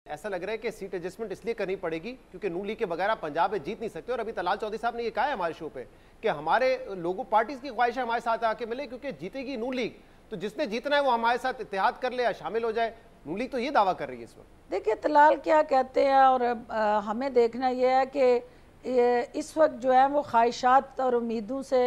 ऐसा लग रहा है कि सीट एडजस्टमेंट इसलिए करनी पड़ेगी क्योंकि नून लीग के बगैर आप पंजाब में जीत नहीं सकते। और अभी तलाल चौधरी साहब ने ये कहा है हमारे शो पे कि हमारे लोगों पार्टीज की ख्वाहिश है हमारे साथ आके मिले क्योंकि जीतेगी नून लीग, तो जिसने जीतना है वो हमारे साथ इत्तेहाद कर ले या शामिल हो जाए। नून लीग तो ये दावा कर रही है इस वक्त। देखिए तलाल क्या कहते हैं और हमें देखना यह है कि इस वक्त जो है वो ख्वाहिशात और उम्मीदों से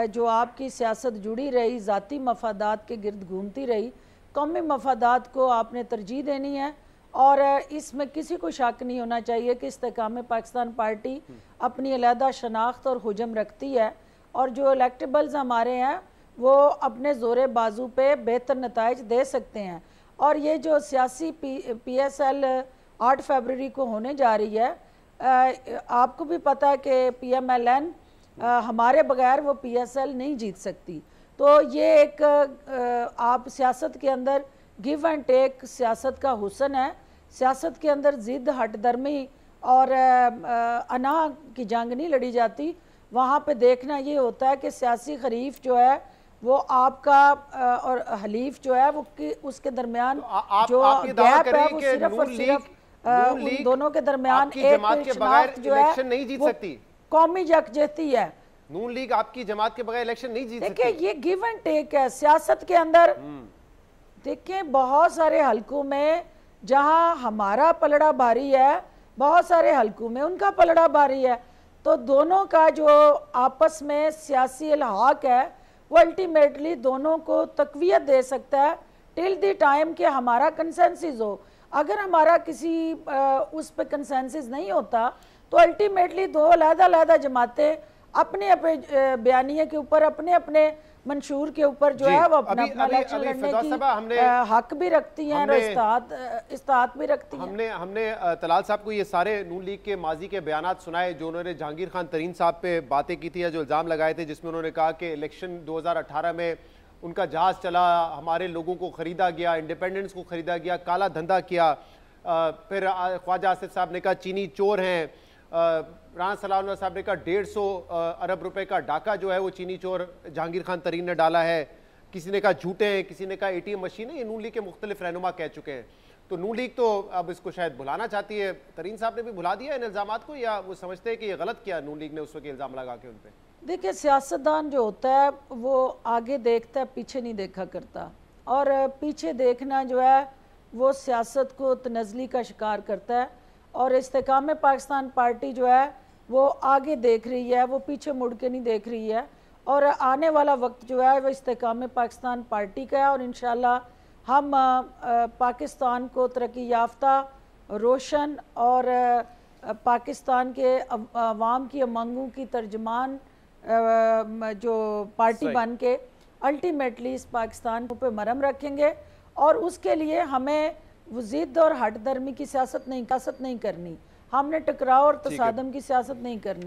जो आपकी सियासत जुड़ी रही, ज़ाती मफादात के गिर्द घूमती रही, कौमी मफादात को आपने तरजीह देनी है। और इसमें किसी को शक नहीं होना चाहिए कि इस्तेकाम पाकिस्तान पार्टी अपनी अलहदा शनाख्त और हुजम रखती है और जो इलेक्टेबल्स हमारे हैं वो अपने ज़ोरे बाजू पे बेहतर नताइज दे सकते हैं। और ये जो सियासी PSL 8 फरवरी को होने जा रही है, आपको भी पता है कि PMLN हमारे बगैर वो PSL नहीं जीत सकती। तो ये एक आप सियासत के अंदर गिव एंड टेक सियासत का हुस्न है। सियासत के अंदर ज़िद हटदर्मी और अना की जंग नहीं लड़ी जाती। वहाँ पे देखना ये होता है कि सियासी खरीफ जो है वो आपका और हलीफ जो है वो उसके दरमियान जो गैप है वो सिर्फ और सिर्फ उन दोनों के दरमियान एक शनाख्त जो है नहीं जीत सकती, कौमी यकजहती है। नून लीग आपकी जमात के बगैर इलेक्शन नहीं जीत सकती। देखिए ये गिव एंड टेक है सियासत के अंदर। देखिए बहुत सारे हलकों में जहां हमारा पलड़ा भारी है, बहुत सारे हलकों में उनका पलड़ा भारी है, तो दोनों का जो आपस में सियासी इल्हाक है वो अल्टीमेटली दोनों को तकवीयत दे सकता है टिल द टाइम कि हमारा कंसेंसस हो। अगर हमारा किसी उस पर कंसेंसस नहीं होता तो अल्टीमेटली दो अलग-अलग जमातें अपने अपने बयानिए के ऊपर, अपने अपने मंशूर के ऊपर जो है वो अपना इलेक्शन लड़ने की हक भी रखती हैं और इस्तात भी रखती हैं। हमने तलाल साहब को ये सारे नून लीग के माजी के बयानात सुनाए जो उन्होंने जहांगीर खान तरीन साहब पे बातें की थी या जो इल्ज़ाम लगाए थे, जिसमें उन्होंने कहा कि इलेक्शन 2018 में उनका जहाज चला, हमारे लोगों को खरीदा गया, इंडिपेंडेंस को खरीदा गया, काला धंधा किया। फिर ख्वाजा आसिफ साहब ने कहा चीनी चोर हैं, राना सलाउल्लाह साहब ने कहा 150 अरब रुपए का डाका जो है वो चीनी चोर जहांगीर खान तरीन ने डाला है। किसी ने कहा झूठे हैं, किसी ने कहा ATM मशीन है। ये नून लीग के मुख्तलिफ रहनुमा कह चुके हैं। तो नून लीग तो अब इसको शायद भुलाना चाहती है। तरीन साहब ने भी भुला दिया इन इल्जामात को, या वो समझते हैं कि ये गलत किया नून लीग ने उस वक्त इल्जाम लगा के उन पर? देखिए सियासतदान जो होता है वो आगे देखता है, पीछे नहीं देखा करता। और पीछे देखना जो है वो सियासत को तनज़ली का शिकार करता है। और इस्तेकाम पाकिस्तान पार्टी जो है वो आगे देख रही है, वो पीछे मुड़ के नहीं देख रही है। और आने वाला वक्त जो है वो इस्तेकाम पाकिस्तान पार्टी का है और इंशाल्लाह हम पाकिस्तान को तरक्की याफ्ता, रोशन और पाकिस्तान के अवाम की मांगों की तर्जमान जो पार्टी बन के अल्टीमेटली इस पाकिस्तान पे मरहम रखेंगे। और उसके लिए हमें वो ज़िद और हटदर्मी की सियासत नहीं करनी, हमने टकराव और तसादम की सियासत नहीं करनी।